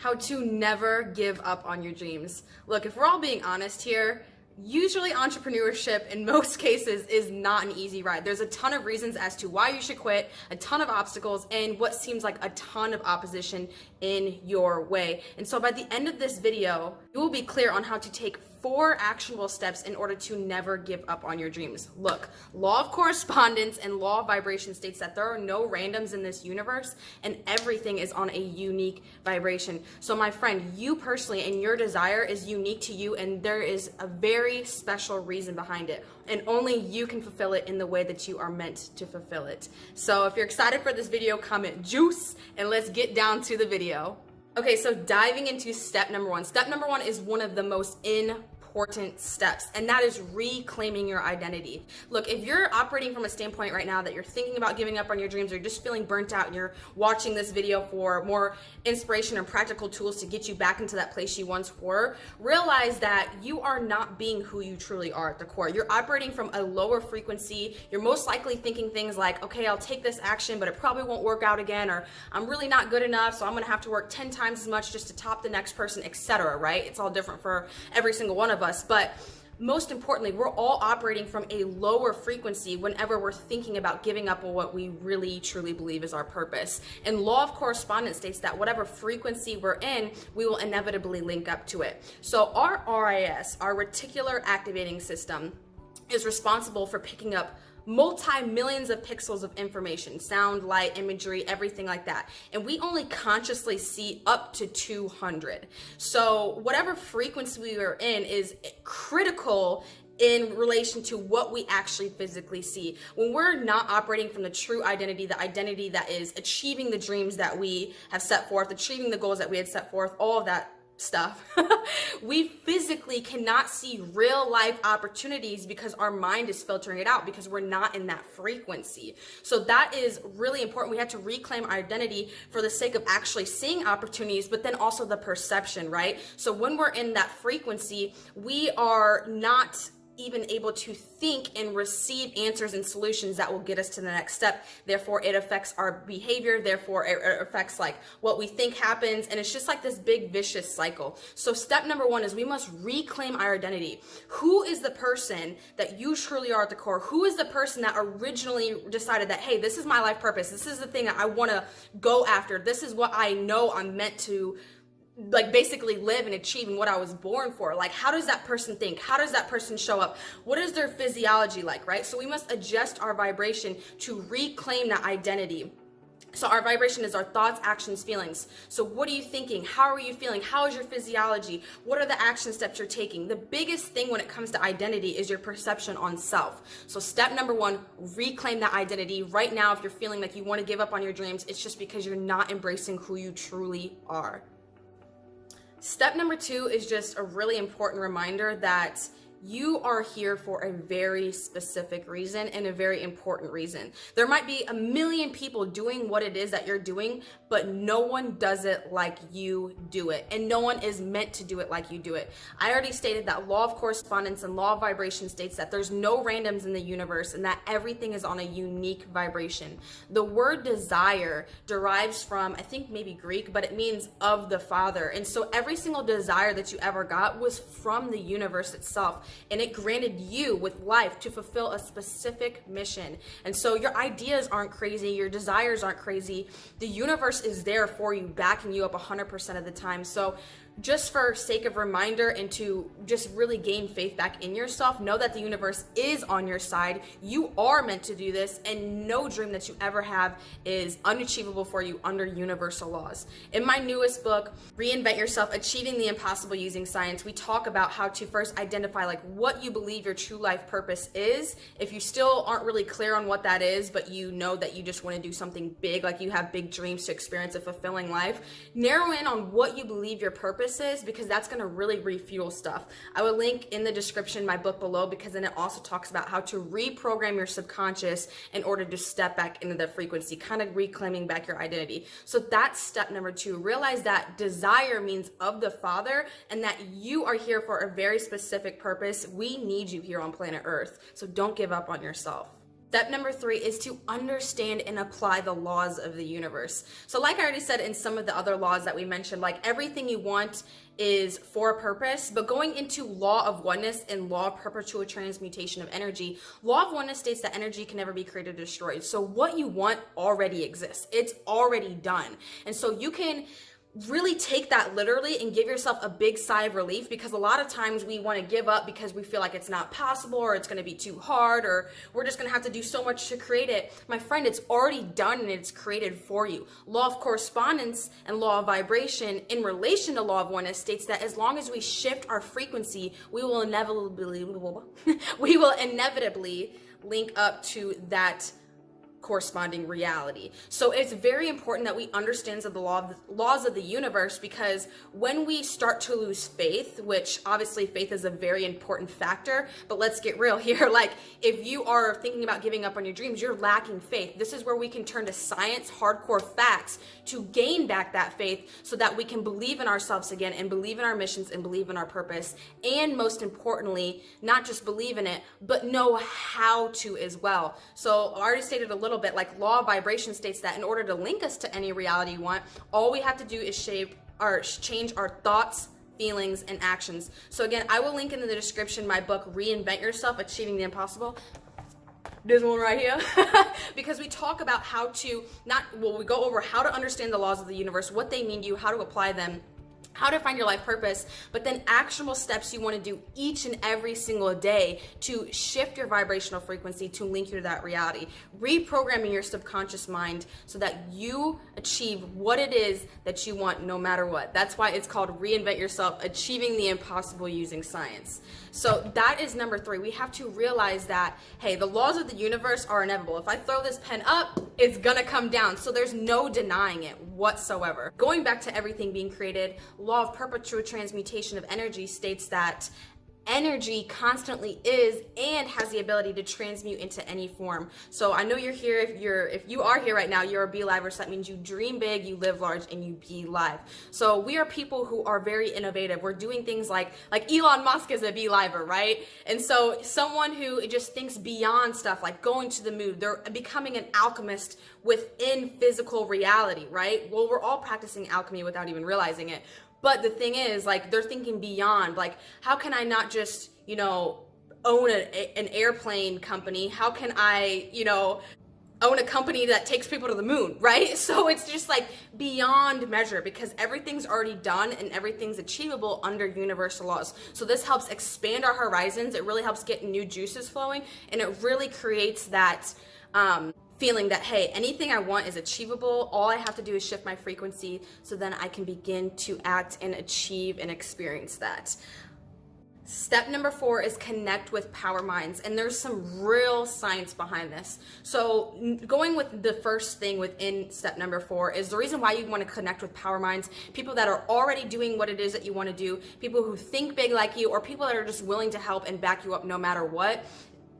how to never give up on your dreams. Look, if we're all being honest here, usually entrepreneurship in most cases is not an easy ride. There's a ton of reasons as to why you should quit, a ton of obstacles, and what seems like a ton of opposition in your way. And so by the end of this video, you will be clear on how to take 4 actionable steps in order to never give up on your dreams. Look, law of correspondence and law of vibration states that there are no randoms in this universe and everything is on a unique vibration. So my friend, you personally and your desire is unique to you, and there is a very special reason behind it. And only you can fulfill it in the way that you are meant to fulfill it. So if you're excited for this video, comment juice and let's get down to the video. Okay, so diving into step number 1. Step number 1 is one of the most important steps, and that is reclaiming your identity. Look, if you're operating from a standpoint right now that you're thinking about giving up on your dreams, or you're just feeling burnt out and you're watching this video for more inspiration and practical tools to get you back into that place you once were, realize that you are not being who you truly are at the core. You're operating from a lower frequency. You're most likely thinking things like, okay, I'll take this action, but it probably won't work out again, or I'm really not good enough, so I'm gonna have to work 10 times as much just to top the next person, etc., right? It's all different for every single one of us, but most importantly, we're all operating from a lower frequency whenever we're thinking about giving up on what we really truly believe is our purpose. And law of correspondence states that whatever frequency we're in, we will inevitably link up to it. So our RIS, our reticular activating system, is responsible for picking up multi-millions of pixels of information, sound, light, imagery, everything like that. And we only consciously see up to 200. So whatever frequency we are in is critical in relation to what we actually physically see. When we're not operating from the true identity, the identity that is achieving the dreams that we have set forth, achieving the goals that we had set forth, all of that stuff, we physically cannot see real life opportunities because our mind is filtering it out because we're not in that frequency. So that is really important. We have to reclaim our identity for the sake of actually seeing opportunities, but then also the perception, right? So when we're in that frequency, we are not even able to think and receive answers and solutions that will get us to the next step. Therefore, it affects our behavior. Therefore, it affects like what we think happens. And it's just like this big vicious cycle. So step number 1 is we must reclaim our identity. Who is the person that you truly are at the core? Who is the person that originally decided that, hey, this is my life purpose. This is the thing that I want to go after. This is what I know I'm meant to like basically live and achieve and what I was born for. Like, how does that person think? How does that person show up? What is their physiology like, right? So we must adjust our vibration to reclaim that identity. So our vibration is our thoughts, actions, feelings. So what are you thinking? How are you feeling? How is your physiology? What are the action steps you're taking? The biggest thing when it comes to identity is your perception on self. So step number 1, reclaim that identity. Right now, if you're feeling like you want to give up on your dreams, it's just because you're not embracing who you truly are. Step number 2 is just a really important reminder that you are here for a very specific reason and a very important reason. There might be a million people doing what it is that you're doing, but no one does it like you do it. And no one is meant to do it like you do it. I already stated that law of correspondence and law of vibration states that there's no randoms in the universe and that everything is on a unique vibration. The word desire derives from, I think maybe Greek, but it means of the Father. And so every single desire that you ever got was from the universe itself. And it granted you with life to fulfill a specific mission. And so your ideas aren't crazy, your desires aren't crazy. The universe is there for you, backing you up 100% of the time. So just for sake of reminder and to just really gain faith back in yourself, know that the universe is on your side. You are meant to do this, and no dream that you ever have is unachievable for you under universal laws. In my newest book, Reinvent Yourself, Achieving the Impossible Using Science, we talk about how to first identify like what you believe your true life purpose is. If you still aren't really clear on what that is, but you know that you just want to do something big, like you have big dreams to experience a fulfilling life, narrow in on what you believe your purpose is, because that's going to really refuel stuff. I will link in the description my book below, because then it also talks about how to reprogram your subconscious in order to step back into the frequency, kind of reclaiming back your identity. So that's step number 2. Realize that desire means of the Father and that you are here for a very specific purpose. We need you here on planet Earth. So don't give up on yourself. Step number 3 is to understand and apply the laws of the universe. So like I already said in some of the other laws that we mentioned, like everything you want is for a purpose, but going into law of oneness and law of perpetual transmutation of energy, law of oneness states that energy can never be created or destroyed. So what you want already exists. It's already done. And so you can really take that literally and give yourself a big sigh of relief, because a lot of times we want to give up because we feel like it's not possible, or it's going to be too hard, or we're just going to have to do so much to create it. My friend, it's already done and it's created for you. Law of correspondence and law of vibration in relation to law of oneness states that as long as we shift our frequency, we will inevitably link up to that corresponding reality. So it's very important that we understand the laws of the universe, because when we start to lose faith, which obviously faith is a very important factor, but let's get real here. Like if you are thinking about giving up on your dreams, you're lacking faith. This is where we can turn to science, hardcore facts to gain back that faith so that we can believe in ourselves again and believe in our missions and believe in our purpose. And most importantly, not just believe in it, but know how to as well. So I already stated a little bit, like law of vibration states that in order to link us to any reality you want, all we have to do is change our thoughts, feelings, and actions. So again, I will link in the description my book, Reinvent Yourself, Achieving the Impossible. This one right here, because we talk about how to we go over how to understand the laws of the universe, what they mean to you, how to apply them, how to find your life purpose, but then actionable steps you want to do each and every single day to shift your vibrational frequency to link you to that reality, reprogramming your subconscious mind so that you achieve what it is that you want no matter what. That's why it's called Reinvent Yourself, Achieving the Impossible Using Science. So that is number 3. We have to realize that, hey, the laws of the universe are inevitable. If I throw this pen up, it's gonna come down. So there's no denying it whatsoever. Going back to everything being created, law of perpetual transmutation of energy states that energy constantly is and has the ability to transmute into any form. So I know you're here. If you are here right now, you're a BeLiver, so that means you dream big, you live large, and you be live. So we are people who are very innovative. We're doing things like Elon Musk is a BeLiver, right? And so someone who just thinks beyond stuff, like going to the moon, they're becoming an alchemist within physical reality, right? Well, we're all practicing alchemy without even realizing it. But the thing is, like, they're thinking beyond, like, how can I not just, own an airplane company? How can I, own a company that takes people to the moon, right? So it's just like beyond measure, because everything's already done and everything's achievable under universal laws. So this helps expand our horizons. It really helps get new juices flowing, and it really creates that feeling that, hey, anything I want is achievable. All I have to do is shift my frequency so then I can begin to act and achieve and experience that. Step number 4 is connect with power minds, and there's some real science behind this. So going with the first thing within step number 4 is the reason why you want to connect with power minds, people that are already doing what it is that you want to do, people who think big like you, or people that are just willing to help and back you up no matter what.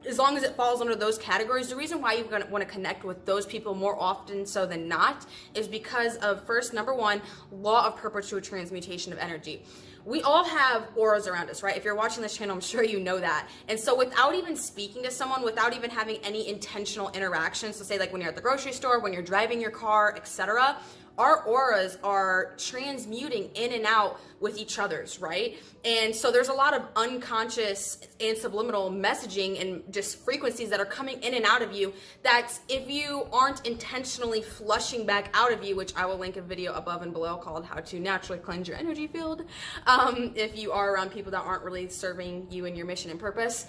As long as it falls under those categories, the reason why you're going to want to connect with those people more often so than not is because of, first, number 1, law of perpetual transmutation of energy. We all have auras around us, right? If you're watching this channel, I'm sure you know that. And so without even speaking to someone, without even having any intentional interactions, so say like when you're at the grocery store, when you're driving your car, etc., our auras are transmuting in and out with each other's, right? And so there's a lot of unconscious and subliminal messaging and just frequencies that are coming in and out of you that if you aren't intentionally flushing back out of you, which I will link a video above and below called How to Naturally Cleanse Your Energy Field, if you are around people that aren't really serving you and your mission and purpose.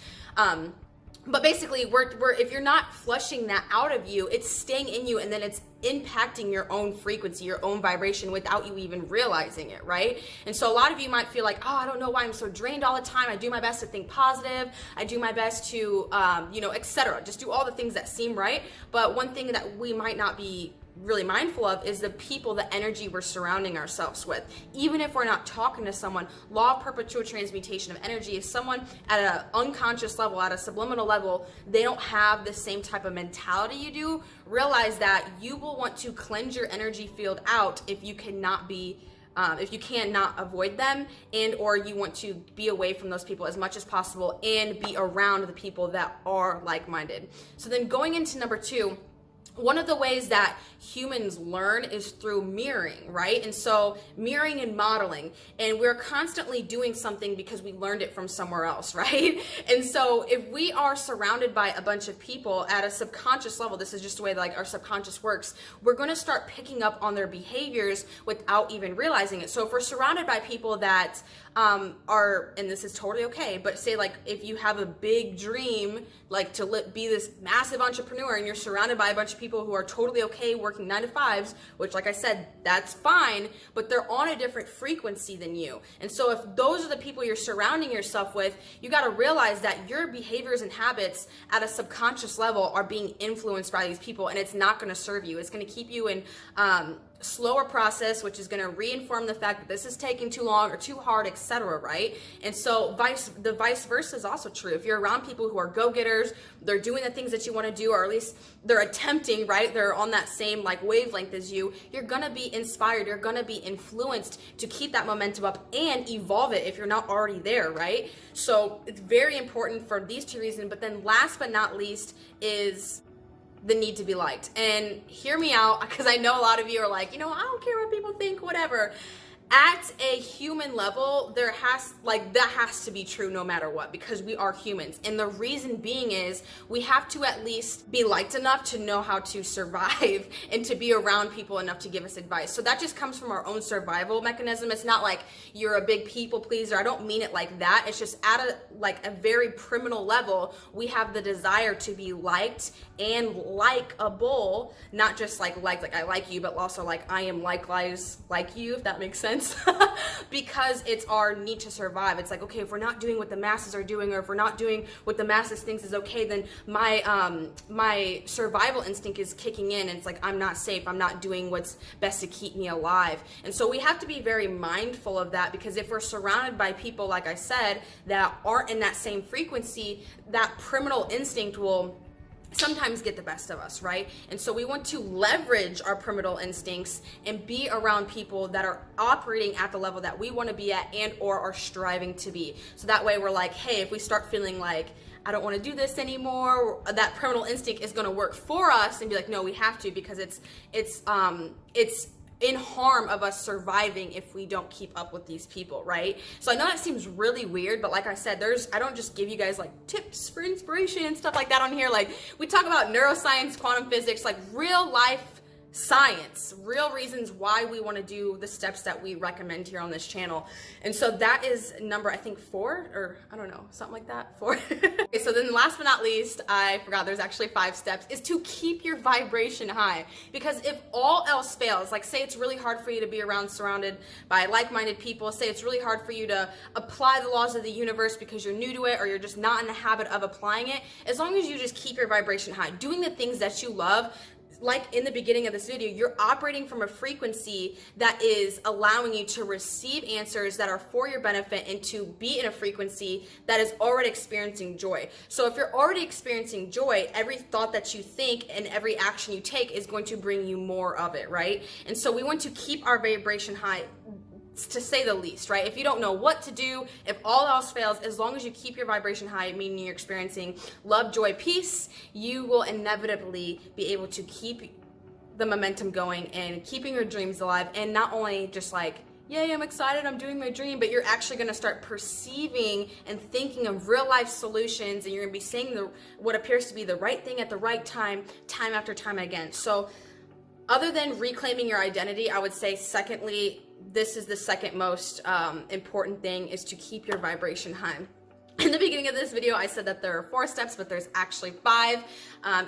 But basically, if you're not flushing that out of you, it's staying in you, and then it's impacting your own frequency, your own vibration without you even realizing it, right? And so a lot of you might feel like, oh, I don't know why I'm so drained all the time. I do my best to think positive. I do my best to, etc. Just do all the things that seem right. But one thing that we might not be really mindful of is the people, the energy we're surrounding ourselves with. Even if we're not talking to someone, law of perpetual transmutation of energy, if someone at an unconscious level, at a subliminal level, they don't have the same type of mentality you do, realize that you will want to cleanse your energy field out if you cannot be if you can not avoid them, and or you want to be away from those people as much as possible and be around the people that are like-minded. So then going into number 2, one of the ways that humans learn is through mirroring, right? And so mirroring and modeling, and we're constantly doing something because we learned it from somewhere else, right? And so if we are surrounded by a bunch of people at a subconscious level, this is just the way like our subconscious works, we're going to start picking up on their behaviors without even realizing it. So if we're surrounded by people that are, and this is totally okay, but say like if you have a big dream, like to be this massive entrepreneur, and you're surrounded by a bunch of people who are totally okay working 9-to-5s, which like I said, that's fine, but they're on a different frequency than you. And so if those are the people you're surrounding yourself with, you got to realize that your behaviors and habits at a subconscious level are being influenced by these people, and it's not going to serve you. It's going to keep you in slower process, which is going to reinform the fact that this is taking too long or too hard, etc., right? And so the vice versa is also true. If you're around people who are go-getters, they're doing the things that you want to do, or at least they're attempting, right? They're on that same like wavelength as you, you're going to be inspired, you're going to be influenced to keep that momentum up and evolve it if you're not already there, right? So it's very important for these 2 reasons. But then last but not least is the need to be liked. And hear me out, because I know a lot of you are like, I don't care what people think, whatever. At a human level, that has to be true no matter what, because we are humans. And the reason being is we have to at least be liked enough to know how to survive and to be around people enough to give us advice. So that just comes from our own survival mechanism. It's not like you're a big people pleaser. I don't mean it like that. It's just at a very primal level, we have the desire to be liked and likeable, not just like I like you, but also like I am likewise like you, if that makes sense. Because it's our need to survive. It's like, okay, if we're not doing what the masses are doing, or if we're not doing what the masses thinks is okay, then my survival instinct is kicking in, and it's like I'm not safe, I'm not doing what's best to keep me alive. And so we have to be very mindful of that, because if we're surrounded by people, like I said, that aren't in that same frequency, that primal instinct will sometimes get the best of us, right? And so we want to leverage our primal instincts and be around people that are operating at the level that we want to be at and or are striving to be. So that way we're like, hey, if we start feeling like I don't want to do this anymore, that primal instinct is going to work for us and be like, no, we have to, because it's in harm of us surviving if we don't keep up with these people, right? So I know that seems really weird, but like I said, I don't just give you guys like tips for inspiration and stuff like that on here. Like we talk about neuroscience, quantum physics, like real life science, real reasons why we want to do the steps that we recommend here on this channel. And so that is number, I think 4, or I don't know, something like that, 4. Okay, so then last but not least, I forgot there's actually 5 steps, is to keep your vibration high. Because if all else fails, like say it's really hard for you to be surrounded by like-minded people, say it's really hard for you to apply the laws of the universe because you're new to it, or you're just not in the habit of applying it, as long as you just keep your vibration high, doing the things that you love, like in the beginning of this video, you're operating from a frequency that is allowing you to receive answers that are for your benefit and to be in a frequency that is already experiencing joy. So if you're already experiencing joy, every thought that you think and every action you take is going to bring you more of it, right? And so we want to keep our vibration high, to say the least, right? If you don't know what to do, if all else fails, as long as you keep your vibration high, meaning you're experiencing love, joy, peace, you will inevitably be able to keep the momentum going and keeping your dreams alive. And not only just like, yay, I'm excited, I'm doing my dream, but you're actually going to start perceiving and thinking of real life solutions, and you're going to be saying what appears to be the right thing at the right time after time again. So other than reclaiming your identity, I would say secondly, this is the second most important thing, is to keep your vibration high. In the beginning of this video, I said that there are 4 steps, but there's actually 5.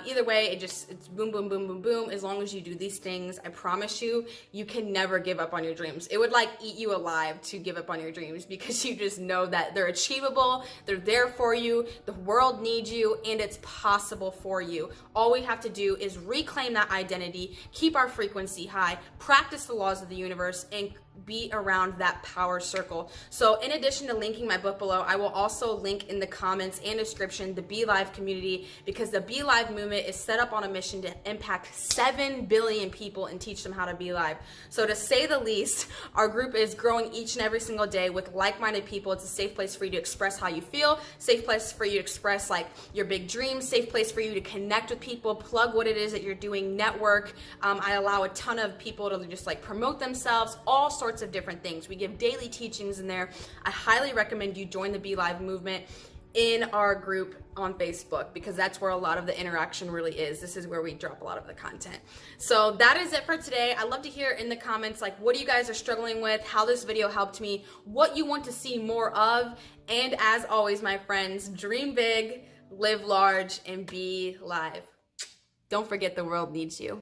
Either way, it's boom, boom, boom, boom, boom. As long as you do these things, I promise you, you can never give up on your dreams. It would like eat you alive to give up on your dreams, because you just know that they're achievable, they're there for you, the world needs you, and it's possible for you. All we have to do is reclaim that identity, keep our frequency high, practice the laws of the universe, and be around that power circle. So in addition to linking my book below, I will also link in the comments and description the BLive community, because the BLive movement is set up on a mission to impact 7 billion people and teach them how to be live. So to say the least, our group is growing each and every single day with like-minded people. It's a safe place for you to express how you feel, safe place for you to express like your big dreams, safe place for you to connect with people, plug what it is that you're doing, network. I allow a ton of people to just like promote themselves, all sorts of different things. We give daily teachings in there. I highly recommend you join the BLive movement in our group on Facebook, because that's where a lot of the interaction really is. This is where we drop a lot of the content. So that is it for today. I'd love to hear in the comments like what you guys are struggling with, how this video helped me, what you want to see more of, and as always, my friends, dream big, live large, and be live. Don't forget the world needs you.